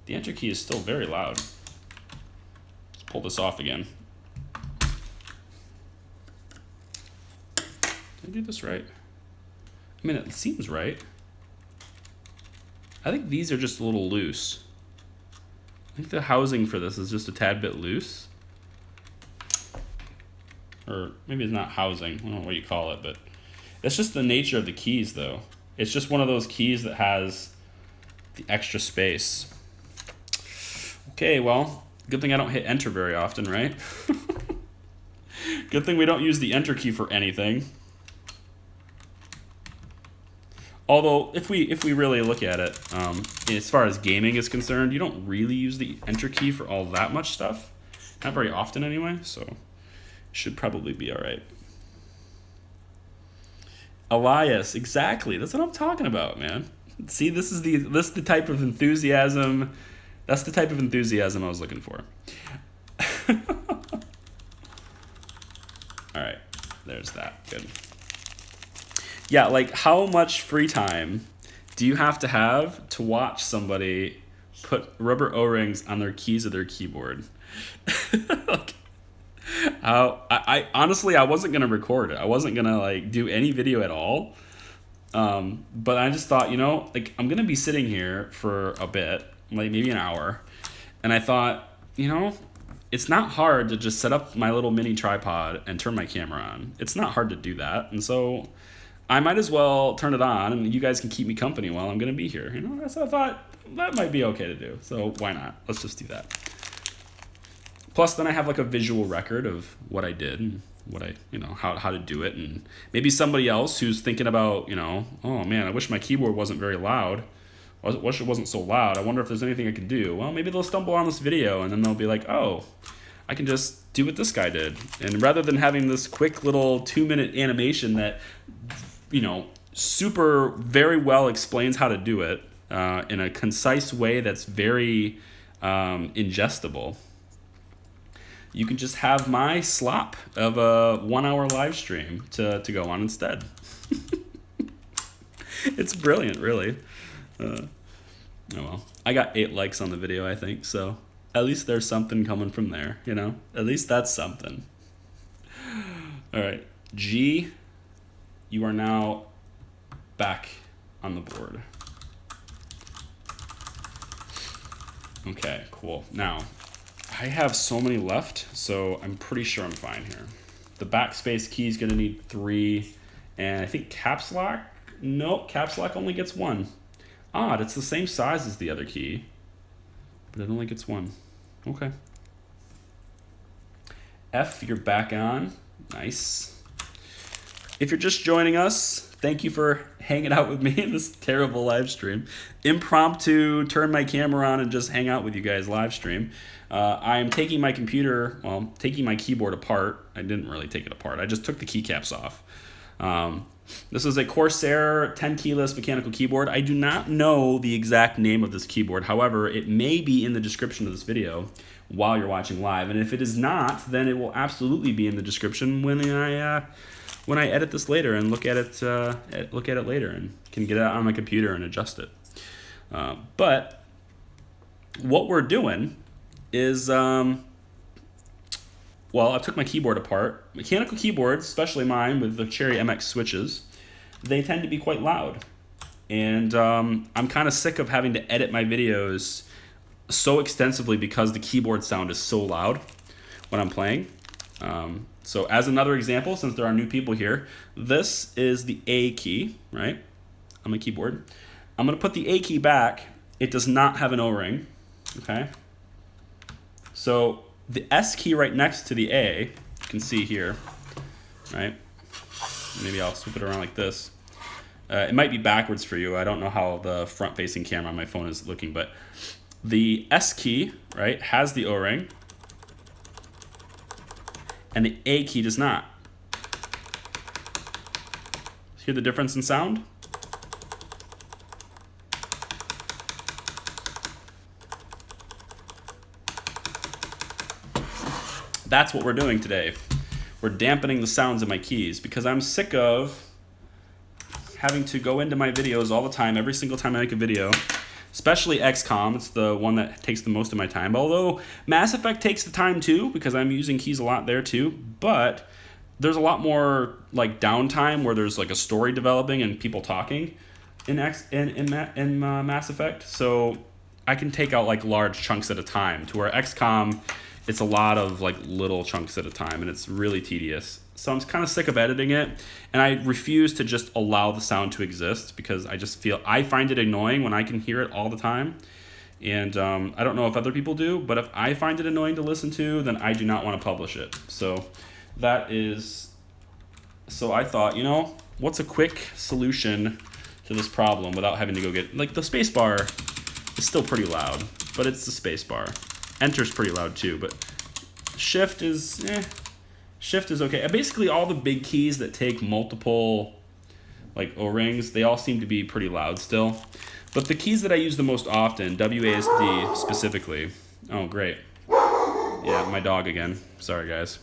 The enter key is still very loud. Let's pull this off again. Did I do this right? I mean, it seems right. I think these are just a little loose. I think the housing for this is just a tad bit loose. Or maybe it's not housing, I don't know what you call it, but it's just the nature of the keys though. It's just one of those keys that has the extra space. Okay, well, good thing I don't hit enter very often, right? Good thing we don't use the enter key for anything. Although, if we really look at it, as far as gaming is concerned, you don't really use the enter key for all that much stuff. Not very often anyway, so should probably be all right. Elias, exactly. That's what I'm talking about, man. See, this is the type of enthusiasm. That's the type of enthusiasm I was looking for. All right, there's that. Good. Yeah, like how much free time do you have to watch somebody put rubber O-rings on their keys of their keyboard? Like, I honestly, I wasn't gonna record it. I wasn't gonna like do any video at all. But I just thought, like I'm gonna be sitting here for a bit, like maybe an hour, and I thought, it's not hard to just set up my little mini tripod and turn my camera on. It's not hard to do that, and so I might as well turn it on, and you guys can keep me company while I'm gonna be here. So I thought that might be okay to do. So why not? Let's just do that. Plus, then I have like a visual record of what I did and what I, how to do it. And maybe somebody else who's thinking about, oh man, I wish my keyboard wasn't very loud. I wish it wasn't so loud. I wonder if there's anything I can do. Well, maybe they'll stumble on this video and then they'll be like, oh, I can just do what this guy did. And rather than having this quick little 2-minute animation that, super very well explains how to do it in a concise way that's very ingestible, you can just have my slop of a 1-hour live stream to go on instead. It's brilliant, really. Oh well. I got 8 likes on the video, I think, so at least there's something coming from there, At least that's something. All right. G, you are now back on the board. Okay, cool. Now, I have so many left, so I'm pretty sure I'm fine here. The backspace key is going to need 3, and I think caps lock, nope, caps lock only gets 1. Odd, it's the same size as the other key, but it only gets 1. Okay. F, you're back on. Nice. If you're just joining us, thank you for hanging out with me in this terrible live stream. Impromptu, turn my camera on and just hang out with you guys live stream. I'm taking my taking my keyboard apart. I didn't really take it apart. I just took the keycaps off. This is a Corsair 10 keyless mechanical keyboard. I do not know the exact name of this keyboard. However, it may be in the description of this video while you're watching live. And if it is not, then it will absolutely be in the description when I edit this later and look at it later and can get it out on my computer and adjust it. But what we're doing is, I took my keyboard apart. Mechanical keyboards, especially mine with the Cherry MX switches, they tend to be quite loud. And I'm kind of sick of having to edit my videos so extensively because the keyboard sound is so loud when I'm playing. So as another example, since there are new people here, this is the A key, right, on my keyboard. I'm going to put the A key back. It does not have an O-ring, okay? So the S key right next to the A, you can see here, right? Maybe I'll swip it around like this. It might be backwards for you. I don't know how the front-facing camera on my phone is looking, but the S key, right, has the O-ring, and the A key does not. Hear the difference in sound? That's what we're doing today. We're dampening the sounds of my keys because I'm sick of having to go into my videos all the time, every single time I make a video, especially XCOM. It's the one that takes the most of my time. Although Mass Effect takes the time too because I'm using keys a lot there too. But there's a lot more like downtime where there's like a story developing and people talking in Mass Effect. So I can take out like large chunks at a time, to where XCOM, it's a lot of like little chunks at a time, and it's really tedious. So I'm kind of sick of editing it, and I refuse to just allow the sound to exist because I find it annoying when I can hear it all the time. And I don't know if other people do, but if I find it annoying to listen to, then I do not want to publish it. So I thought, what's a quick solution to this problem without having to go get, like, the space bar is still pretty loud, but it's the space bar. Enter's pretty loud too, but shift is okay. And basically all the big keys that take multiple, like, O-rings, they all seem to be pretty loud still. But the keys that I use the most often, WASD specifically. Oh, great. Yeah, my dog again. Sorry, guys.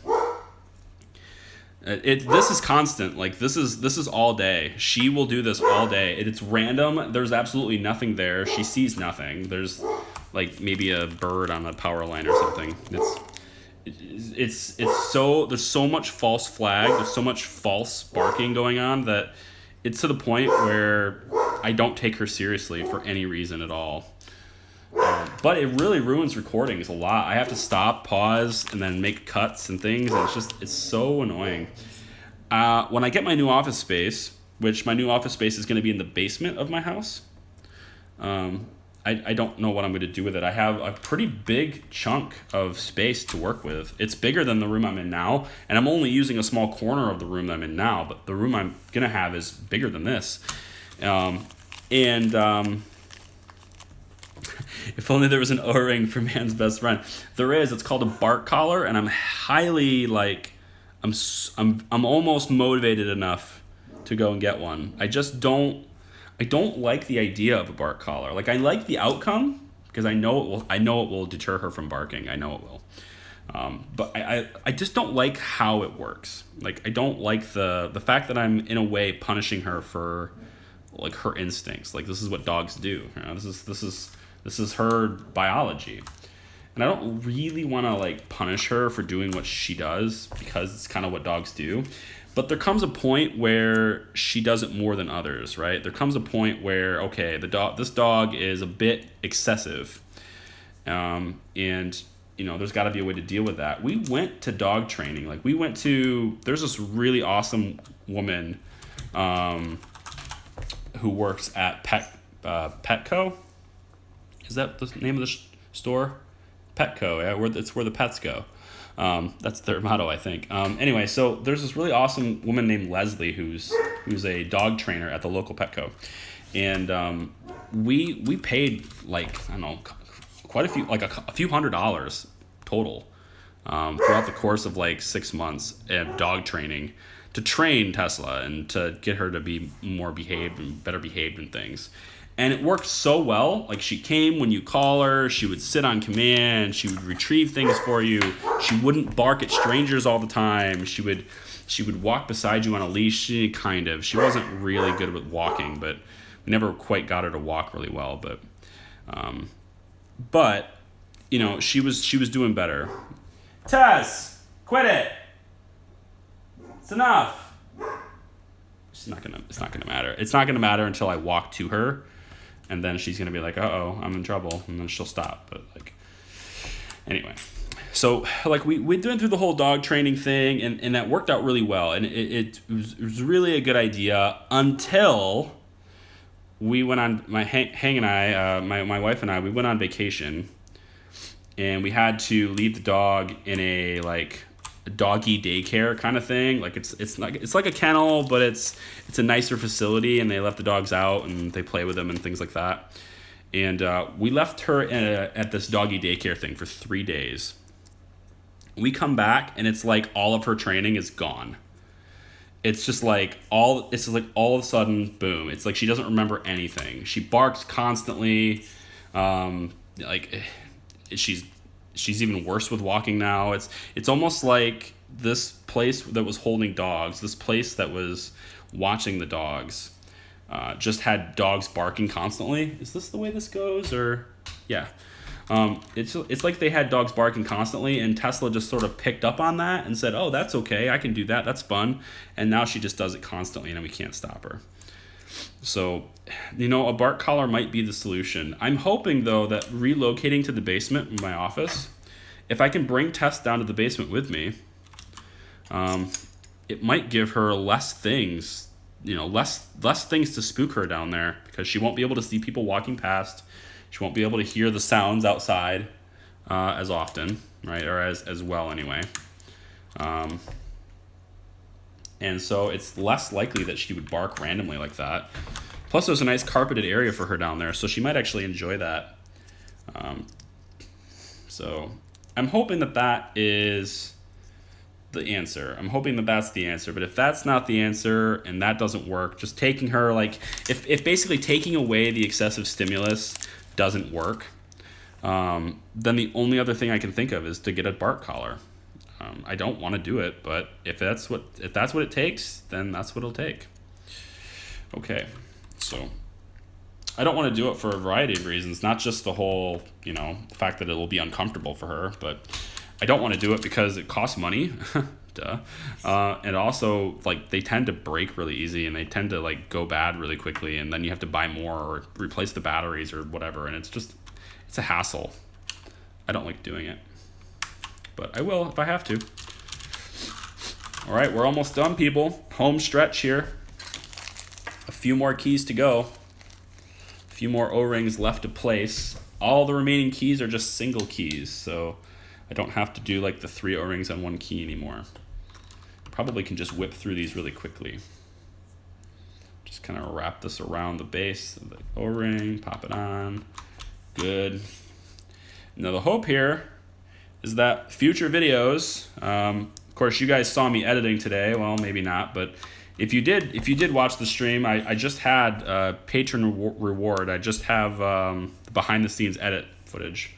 This is constant. Like, this is all day. She will do this all day. It's random. There's absolutely nothing there. She sees nothing. There's, like, maybe a bird on a power line or something. It's so, there's so much false flag. There's so much false barking going on that it's to the point where I don't take her seriously for any reason at all. But it really ruins recordings a lot. I have to stop, pause, and then make cuts and things, and it's so annoying. When I get my new office space, which my new office space is going to be in the basement of my house, I don't know what I'm going to do with it. I have a pretty big chunk of space to work with. It's bigger than the room I'm in now, and I'm only using a small corner of the room that I'm in now, but the room I'm going to have is bigger than this. If only there was an O-ring for man's best friend. There is. It's called a bark collar, and I'm highly, like, I'm almost motivated enough to go and get one. I don't like the idea of a bark collar. Like, I like the outcome because I know it will deter her from barking. I know it will. But I just don't like how it works. Like, I don't like the fact that I'm in a way punishing her for, like, her instincts. Like, this is what dogs do. You know, this is her biology. And I don't really want to, like, punish her for doing what she does because it's kind of what dogs do. But there comes a point where she does it more than others, right? There comes a point where, okay, this dog is a bit excessive. And, you know, there's got to be a way to deal with that. We went to dog training. Like, there's this really awesome woman who works at Petco. Is that the name of the store? Petco, yeah, it's where the pets go. That's their motto, I think. Anyway, so there's this really awesome woman named Leslie who's a dog trainer at the local Petco, and we paid, like, I don't know, quite a few, like a few $100s total throughout the course of, like, 6 months at dog training to train Tesla and to get her to be more behaved and better behaved and things. And it worked so well. Like, she came when you call her. She would sit on command. She would retrieve things for you. She wouldn't bark at strangers all the time. She would walk beside you on a leash, kind of. She wasn't really good with walking, but we never quite got her to walk really well. But you know, she was doing better. Tess, quit it. It's enough. It's not gonna matter. It's not gonna matter until I walk to her. And then she's going to be like, uh-oh, I'm in trouble. And then she'll stop. But, like, anyway. So, like, we went through the whole dog training thing, and that worked out really well. And it was really a good idea until we went on, my wife and I, we went on vacation. And we had to leave the dog in a, like, doggy daycare kind of thing. Like, it's like a kennel, but it's a nicer facility, and they let the dogs out and they play with them and things like that. And we left her at this doggy daycare thing for 3 days. We come back and it's like all of her training is gone. It's just like all of a sudden, boom. It's like she doesn't remember anything. She barks constantly. Like, she's even worse with walking now. It's almost like this place that was holding dogs, this place that was watching the dogs, just had dogs barking constantly. Is this the way this goes? Or yeah. It's like they had dogs barking constantly, and Tesla just sort of picked up on that and said, oh, that's okay, I can do that, that's fun. And now she just does it constantly, and we can't stop her. So, you know, a bark collar might be the solution. I'm hoping, though, that relocating to the basement in my office, if I can bring Tess down to the basement with me, it might give her less things, you know, less things to spook her down there, because she won't be able to see people walking past. She won't be able to hear the sounds outside as often, right, or as well anyway. And so it's less likely that she would bark randomly like that. Plus, there's a nice carpeted area for her down there, so she might actually enjoy that. So I'm hoping that that is the answer. I'm hoping that that's the answer. But if that's not the answer and that doesn't work, just taking her, like, if basically taking away the excessive stimulus doesn't work, then the only other thing I can think of is to get a bark collar. I don't want to do it, but if that's what it takes, then that's what it'll take. Okay, so I don't want to do it for a variety of reasons, not just the whole, the fact that it will be uncomfortable for her, but I don't want to do it because it costs money. Duh. And also, like, they tend to break really easy and they tend to, like, go bad really quickly, and then you have to buy more or replace the batteries or whatever, and it's a hassle. I don't like doing it, but I will if I have to. All right, we're almost done, people. Home stretch here. A few more keys to go. A few more O-rings left to place. All the remaining keys are just single keys, so I don't have to do like the 3 O-rings on 1 key anymore. Probably can just whip through these really quickly. Just kind of wrap this around the base of the O-ring, pop it on. Good. Now the hope here is that future videos, of course you guys saw me editing today, well maybe not, but if you did watch the stream, I just had patron reward. I just have behind the scenes edit footage.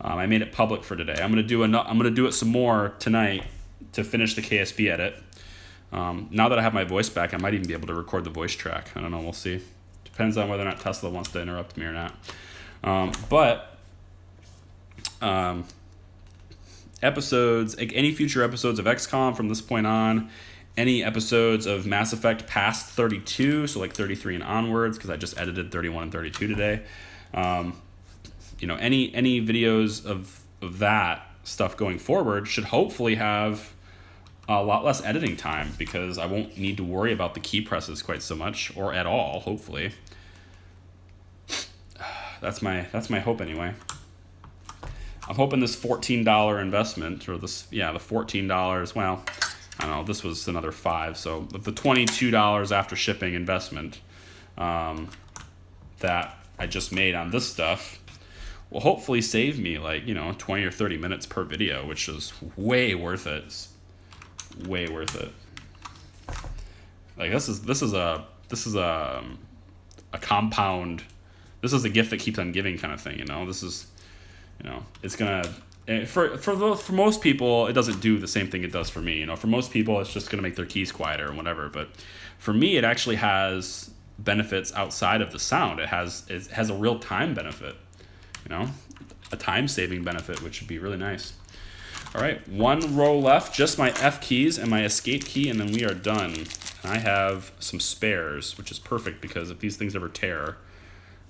I made it public for today. I'm gonna do it some more tonight to finish the KSP edit. Now that I have my voice back, I might even be able to record the voice track. I don't know. We'll see. Depends on whether or not Tesla wants to interrupt me or not. Episodes, like any future episodes of XCOM from this point on, any episodes of Mass Effect past 32, so like 33 and onwards, because I just edited 31 and 32 today. Any videos of that stuff going forward should hopefully have a lot less editing time, because I won't need to worry about the key presses quite so much, or at all, hopefully. That's my hope anyway. I'm hoping this $14 investment, or the $14, well, I don't know, this was another $5, so the $22 after shipping investment that I just made on this stuff will hopefully save me 20 or 30 minutes per video, which is way worth it. It's way worth it. Like this is a compound. This is a gift that keeps on giving kind of thing. This is, it's gonna. For most people, it doesn't do the same thing it does for me. For most people, it's just gonna make their keys quieter and whatever. But for me, it actually has benefits outside of the sound. It has a real time benefit. A time saving benefit, which would be really nice. All right, 1 row left, just my F keys and my escape key, and then we are done. And I have some spares, which is perfect because if these things ever tear,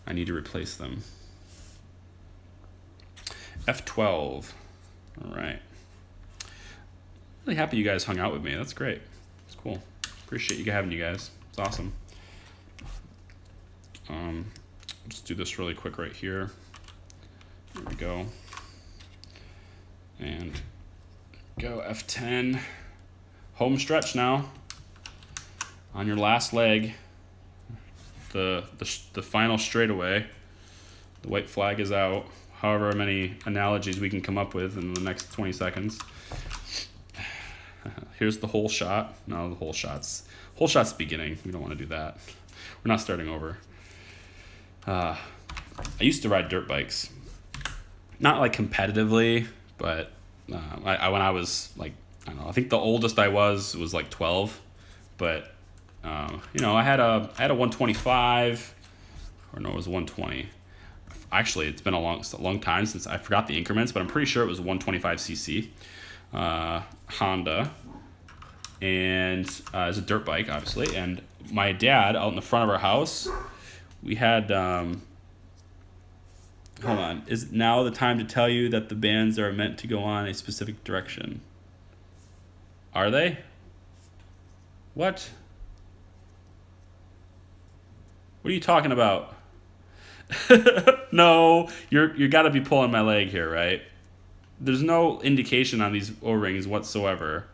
I need to replace them. F12. All right. Really happy you guys hung out with me. That's great. It's cool. Appreciate you having you guys. It's awesome. Just do this really quick right here. There we go. And go F10. Home stretch now. On your last leg. The final straightaway. The white flag is out. However many analogies we can come up with in the next 20 seconds. Here's the whole shot. No, the whole shot's the beginning. We don't want to do that. We're not starting over. I used to ride dirt bikes. Not like competitively, but when I was like, I don't know, I think the oldest I was like 12, but I had a 125, or no, it was 120. Actually, it's been a long time since I forgot the increments, but I'm pretty sure it was 125cc Honda, and it's a dirt bike, obviously. And my dad, out in the front of our house, we had. Hold on. Is now the time to tell you that the bands are meant to go on a specific direction? Are they? What? What are you talking about? No, you got to be pulling my leg here, right? There's no indication on these O-rings whatsoever.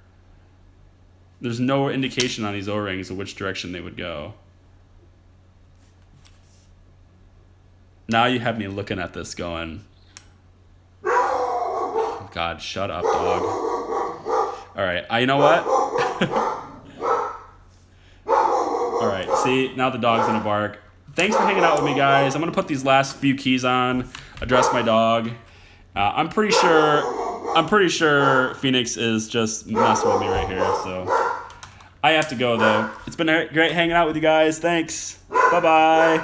There's no indication on these O-rings of which direction they would go. Now you have me looking at this going, God, shut up, dog. All right, you know what? All right, see, now the dog's gonna bark. Thanks for hanging out with me, guys. I'm gonna put these last few keys on, address my dog. I'm pretty sure Phoenix is just messing with me right here, so I have to go though. It's been great hanging out with you guys. Thanks. Bye-bye.